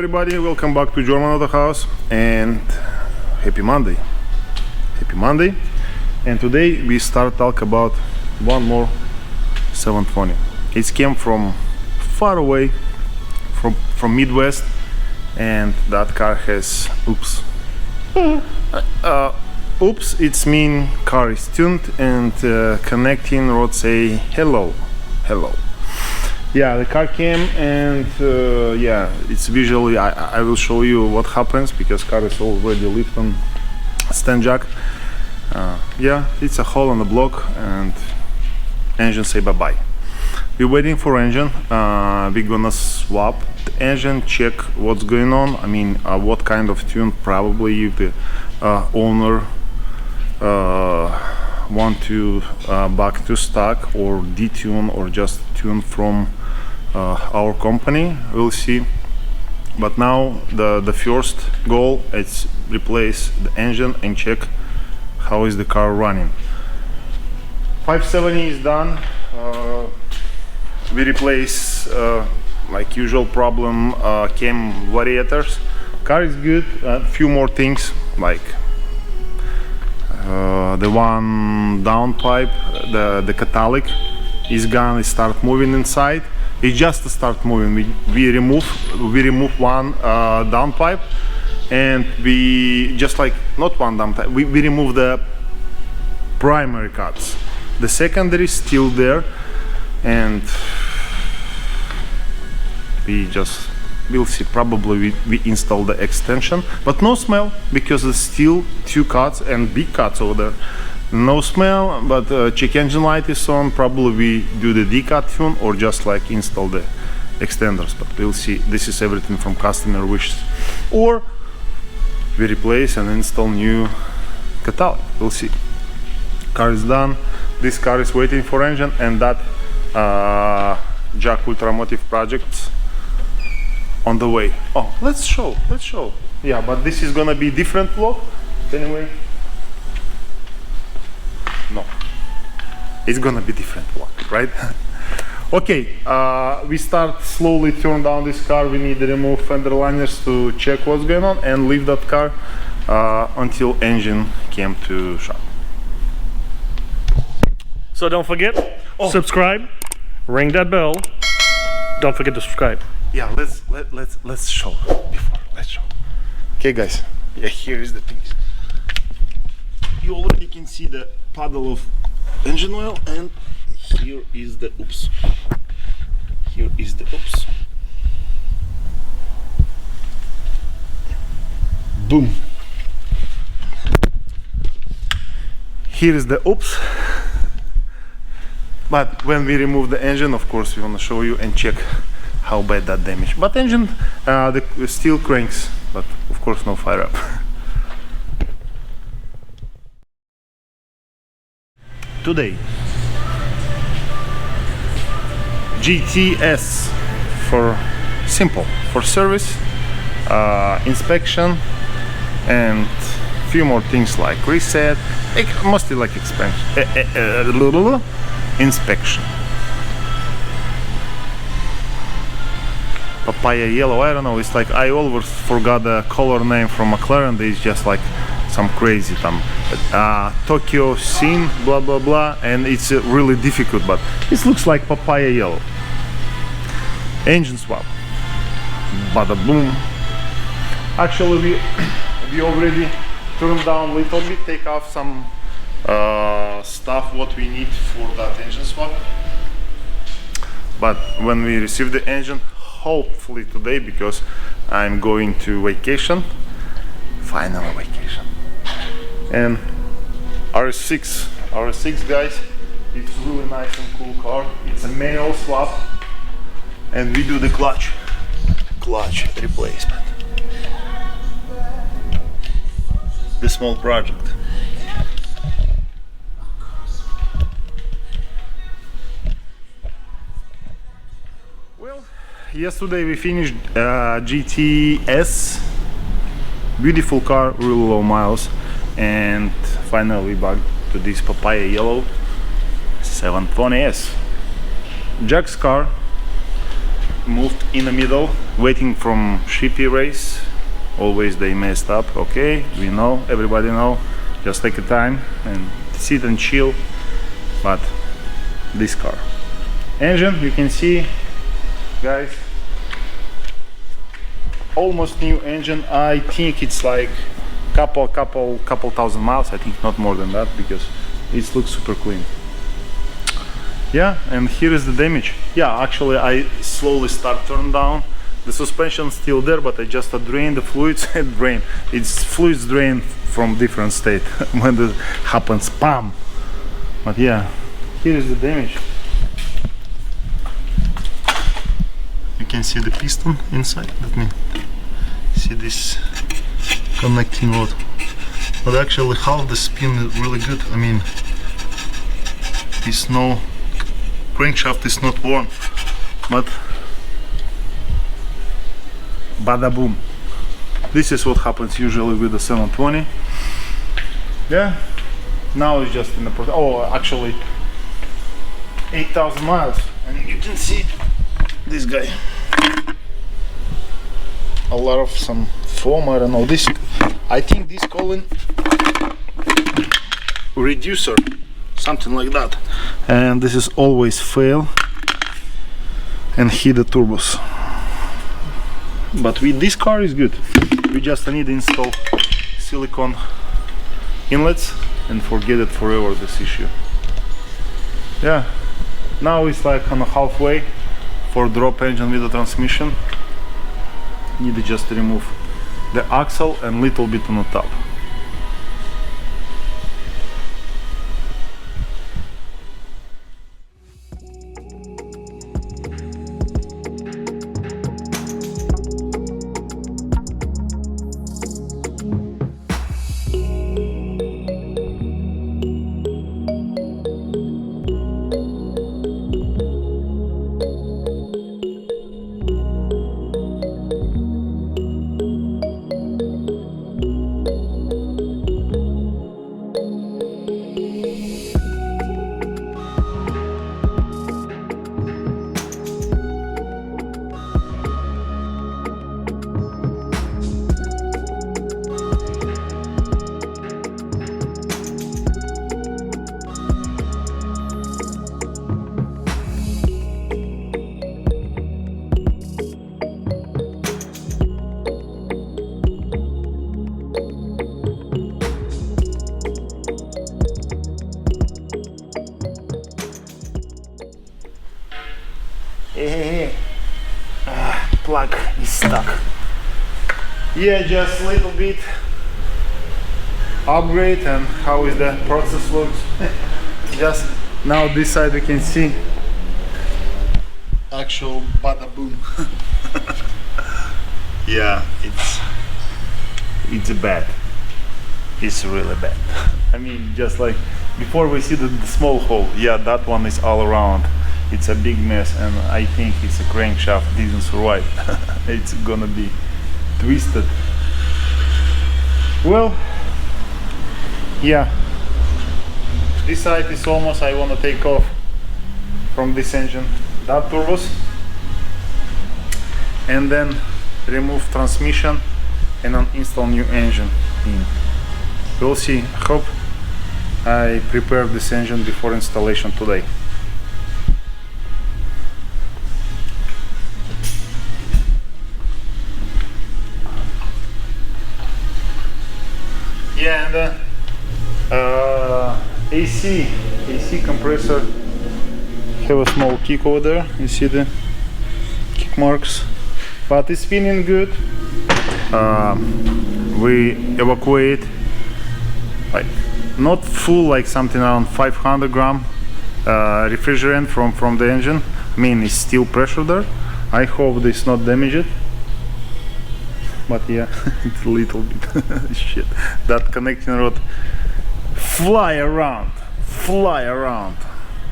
everybody, welcome back to German AutoHaus and happy Monday. Happy Monday. And today we start talk about one more 720. It came from far away, from Midwest, and that car has oops. Oops, it's mean car is tuned and connecting road say hello. Yeah, the car came and yeah, it's visually I will show you what happens because car is already lift on stand jack. Yeah, it's a hole on the block and engine say bye-bye. We're waiting for engine. We're gonna swap the engine, check what's going on. I mean, what kind of tune, probably if the owner want to back to stock or detune or just tune from our company, we'll see. But now the first goal is replace the engine and check how is the car running. 570 is done. We replace like usual problem, cam variators. Car is good. A few more things like the one downpipe, the catalytic is gonna start moving inside. It just start moving. We remove one downpipe, and we just like not one downpipe. We remove the primary cuts. The secondary is still there, and we'll see. Probably we install the extension, but no smell because there's still two cuts and big cuts over there. No smell, but check engine light is on. Probably we do the D-cut tune or just like install the extenders, but we'll see. This is everything from customer wishes, or we replace and install new catalytic. We'll see. Car is done. This car is waiting for engine, and that Jack Ultramotive projects on the way. Oh, let's show. Yeah, but this is gonna be different vlog anyway. No, it's gonna be different vlog, right? Okay, we start slowly turn down this car. We need to remove fender liners to check what's going on and leave that car until engine came to shop. So don't forget, subscribe, ring that bell. Don't forget to subscribe. Yeah, let's show before. Let's show. Okay, guys. Yeah, here is the things. You already can see the puddle of engine oil, and here is the oops. Here is the oops. Boom. Here is the oops. But when we remove the engine, of course, we want to show you and check how bad that damage. But engine, the steel cranks, but of course no fire up. Today, GTS for simple, for service, inspection, and few more things like reset, mostly like inspection. Papaya yellow, I don't know, it's like I always forgot the color name from McLaren. It's just like some crazy Tokyo scene, blah blah blah, and it's really difficult, but it looks like papaya yellow. Engine swap, bada boom. Actually we already turned down a little bit, take off some stuff what we need for that engine swap. But when we receive the engine, hopefully today, because I'm going to vacation, final vacation. And RS6 guys, it's really nice and cool car. It's a manual swap, and we do the clutch replacement. The small project. Well, yesterday we finished GTS. Beautiful car, really low miles, and finally back to this papaya yellow 720S. Jack's car moved in the middle waiting from Shippy race. Always they messed up. Okay, we know, everybody know. Just take a time and sit and chill. But this car, engine, you can see, guys, almost new engine. I think it's like couple thousand miles. I think not more than that, because it looks super clean. Yeah, and here is the damage. Yeah, actually I slowly start turn down. The suspension still there, but I just drain the fluids and drain. It's fluids drain from different state when it happens, bam. But yeah, here is the damage. You can see the piston inside. Let me see this connecting rod. But actually half the spin is really good. I mean, it's no crankshaft is not worn, but bada boom. This is what happens usually with the 720. Yeah, now it's just in the process. Oh, actually 8,000 miles, and you can see this guy, a lot of some foam. I don't know, this, I think this calling reducer, something like that. And this is always fail and hit the turbos. But with this car is good. We just need to install silicone inlets and forget it forever, this issue. Yeah, now it's like on a halfway for drop engine with the transmission. Need to just remove the axle and little bit on the top. Hey. Plug is stuck. Yeah, just a little bit upgrade. And how is the process looks? Just now this side we can see actual bada boom. Yeah, it's bad. It's really bad. I mean, just like before we see the small hole. Yeah, that one is all around. It's a big mess, and I think it's a crankshaft didn't survive. It's gonna be twisted. Well, yeah, this side is almost, I want to take off from this engine that turbos and then remove transmission and install new engine in. We'll see. I hope I prepared this engine before installation today. Yeah, and AC compressor have a small kick over there. You see the kick marks, but it's spinning good. We evacuate like not full, like something around 500 gram refrigerant from the engine. I mean, it's still pressure there. I hope this not damaged. But yeah, it's a little bit shit. That connecting rod fly around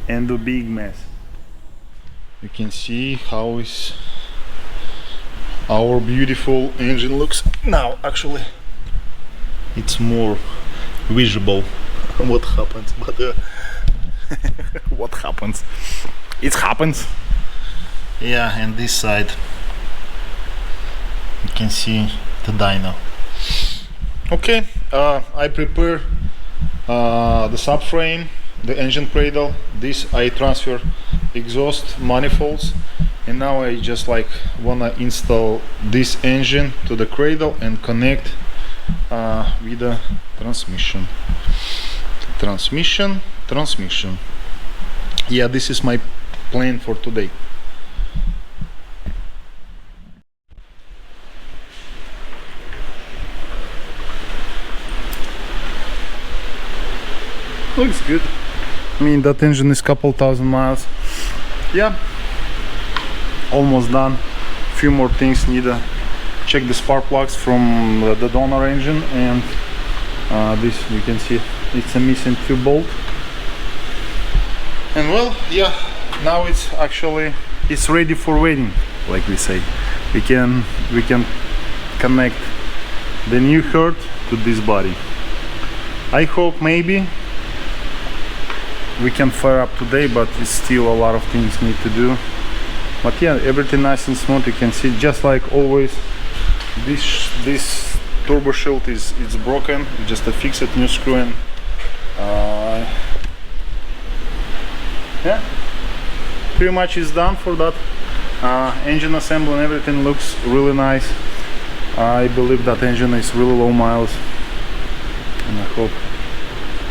and do big mess. You can see how is our beautiful engine looks now. Actually, it's more visible what happens, but what happens? It happens. Yeah, and this side can see the dyno. Okay, I prepare the subframe, the engine cradle. This I transfer exhaust manifolds, and now I just like wanna install this engine to the cradle and connect with the transmission. Yeah, this is my plan for today. Looks good. I mean, that engine is couple thousand miles. Yeah, almost done. Few more things need to check the spark plugs from the donor engine, and this you can see it's a missing tube bolt. And well, yeah, now it's ready for wedding, like we say. We can connect the new heart to this body. I hope maybe we can fire up today, but it's still a lot of things need to do. But yeah, everything nice and smooth. You can see, just like always, this turbo shield is broken. Just a fix it, new screw, and yeah, pretty much is done for that. Engine assembly and everything looks really nice. I believe that engine is really low miles, and I hope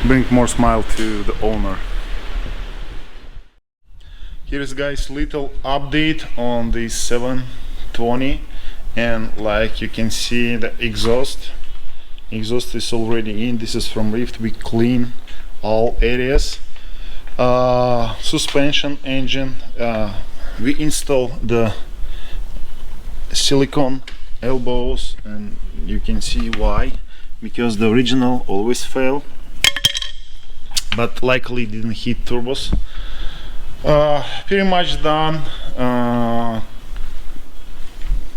bring more smile to the owner. Here's guys little update on the 720, and like you can see the exhaust is already in. This is from Rift. We clean all areas. Suspension, engine, we install the silicone elbows, and you can see why, because the original always fail, but likely didn't hit turbos. Pretty much done.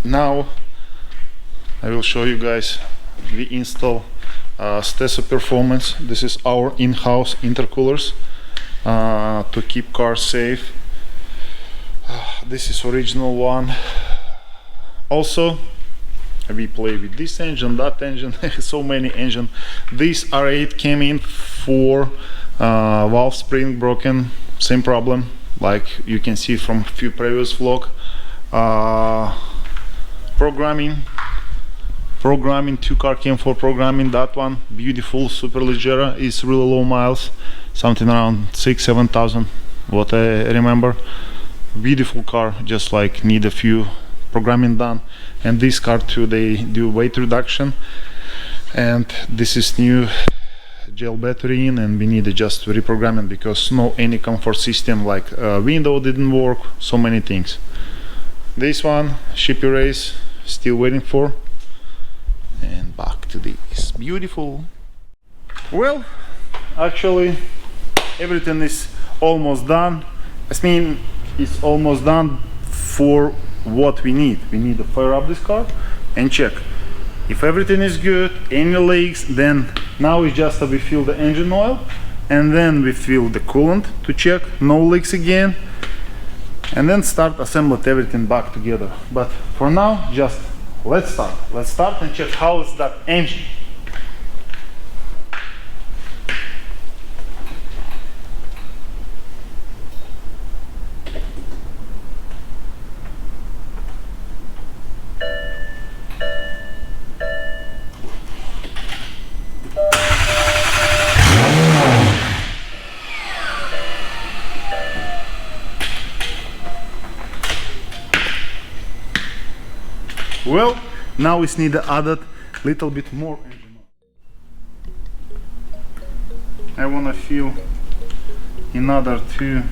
Now I will show you guys, we install Steso Performance. This is our in-house intercoolers to keep cars safe. This is original one. Also we play with this engine, that engine, so many engine. This R8 came in for valve spring broken, same problem like you can see from few previous vlog. Programming, two car came for programming. That one beautiful Superleggera is really low miles, something around 6,000-7,000 what I remember. Beautiful car, just like need a few programming done. And this car too, they do weight reduction, and this is new gel battery in, and we need to just reprogram it because no any comfort system, like window didn't work, so many things. This one ship erase, still waiting for, and back to this beautiful. Well, actually everything is almost done. I mean, it's almost done for what we need. We need to fire up this car and check if everything is good, any leaks. Then now it's just we fill the engine oil, and then we fill the coolant to check no leaks again, and then start assemble everything back together. But for now, just let's start and check how is that engine. Well, now we need to add a little bit more engine oil. I want to fill another 2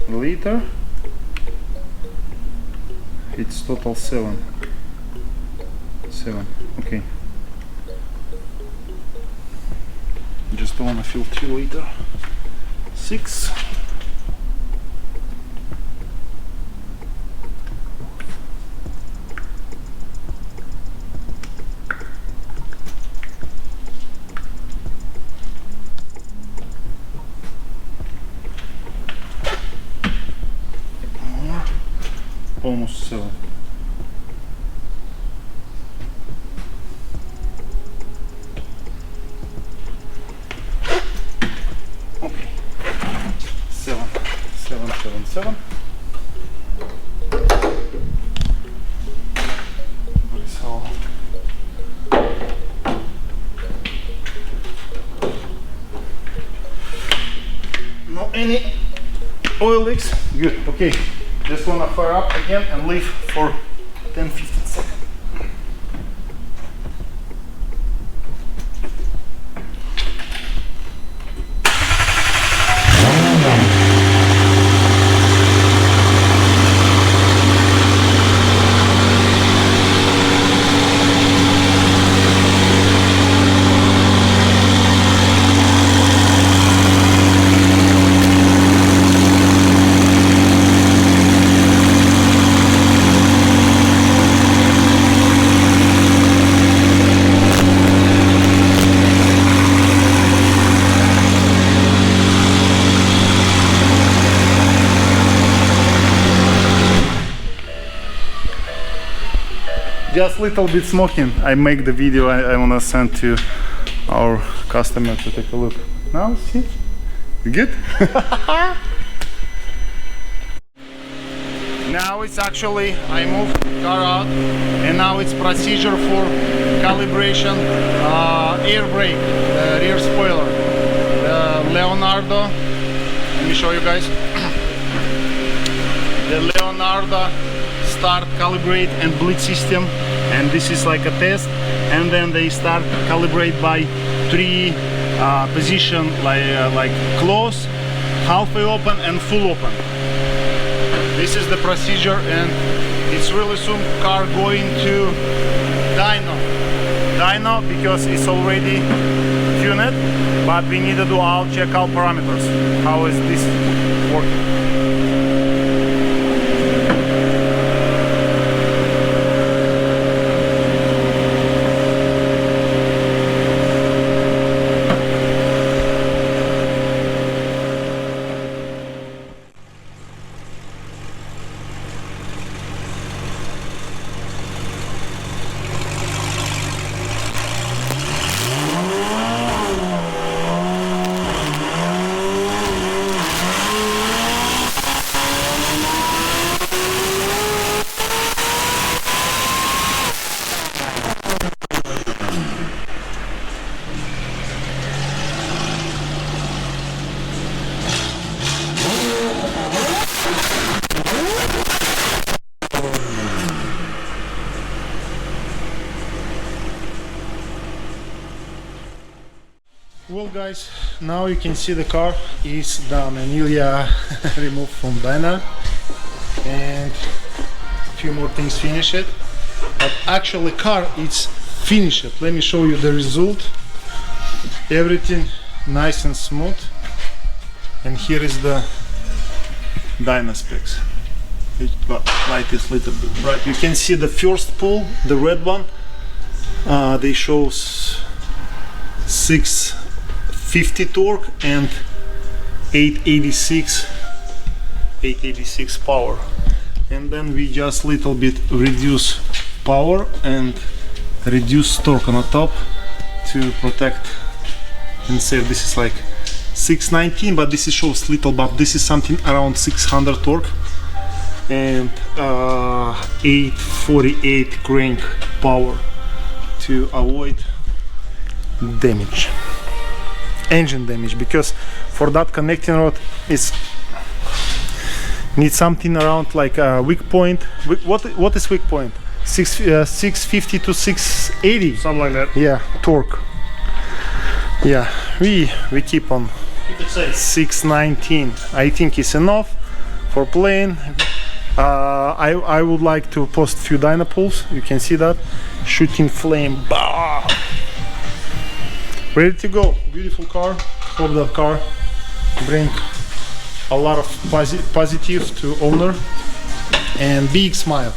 liter. It's total 7. Okay. Just want to fill 2 liter. 6. Almost 7. Okay. 777. No any oil leaks. Good. Okay. Just wanna fire up again and leave for 10-15 seconds. Just little bit smoking. I make the video I wanna send to our customer to take a look. Now see? You good? Now it's actually, I moved car out and now it's procedure for calibration air brake, the rear spoiler. The Leonardo, let me show you guys. The Leonardo start, calibrate and bleed system, and this is like a test, and then they start calibrate by 3 position, like close, halfway open and full open. This is the procedure, and it's really soon car going to Dyno because it's already tuned, but we need to do all check all parameters. How is this working? Well guys, now you can see the car is done and Ilya removed from Dyno, and a few more things finish it, but actually car is finished. Let me show you the result. Everything nice and smooth, and here is the Dyno specs. Light is a little bit bright. You can see the first pull, the red one, they shows 650 torque and 886 power, and then we just little bit reduce power and reduce torque on the top to protect and save. This is like 619, but this is shows little bump. This is something around 600 torque and 848 crank power to avoid damage, engine damage, because for that connecting rod is need something around like a weak point. What is weak point? 650 to 680, something like that. Yeah, torque. Yeah, we keep on 619. I think it's enough for playing. I would like to post few dyno pulls. You can see that shooting flame. Bah! Ready to go. Beautiful car. Hope that car bring a lot of positive to owner and big smile.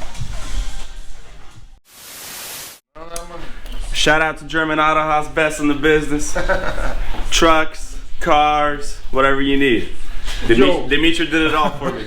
Shout out to German AutoHaus, best in the business. Trucks, cars, whatever you need. Dimitri did it all for me.